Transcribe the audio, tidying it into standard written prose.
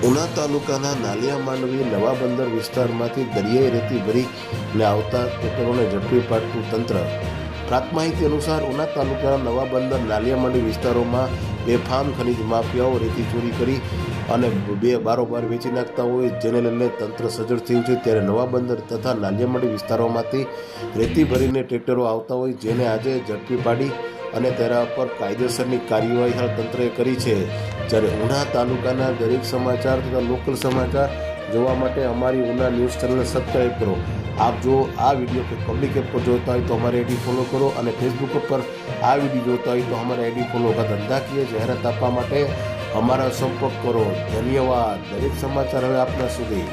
ઉના તાલુકાના નાલિયા માંડવી નવા બંદર વિસ્તારમાંથી દરિયાઈ રેતી ભરીને આવતા ટ્રેક્ટરોને ઝડપી પાડતું તંત્ર। પ્રાપ્ત માહિતી અનુસાર ઉના તાલુકાના નવા બંદર નાલિયા માંડવી વિસ્તારોમાં બેફામ ખનીજ માફિયાઓ રેતી ચોરી કરી અને બારોબાર વેચી નાખતા હોય, જેને લઈને તંત્ર સજ્જડ થયું છે। ત્યારે નવા બંદર તથા નાલિયા માંડવી વિસ્તારોમાંથી રેતી ભરીને ટ્રેક્ટરો આવતા હોય, જેને આજે ઝડપી પાડી અને તેના પર કાયદેસરની કાર્યવાહી હાલ તંત્રએ કરી છે। જ્યારે ઉના તાલુકાના દરેક સમાચાર તથા લોકલ સમાચાર જોવા માટે અમારી ઉના ન્યૂઝ ચેનલને સબસ્ક્રાઈબ કરો। આપ જો આ વિડીયો કે પબ્લિક એપ પર જોતા હોય તો અમારી આઈડી ફોલો કરો અને ફેસબુક પર આ વિડીયો જોતા હોય તો અમારી આઈડી ફોલો કરો। ધંધાકીય જાહેરાત આપવા માટે અમારા સંપર્ક કરો। ધન્યવાદ। દરેક સમાચાર હવે આપના સુધી।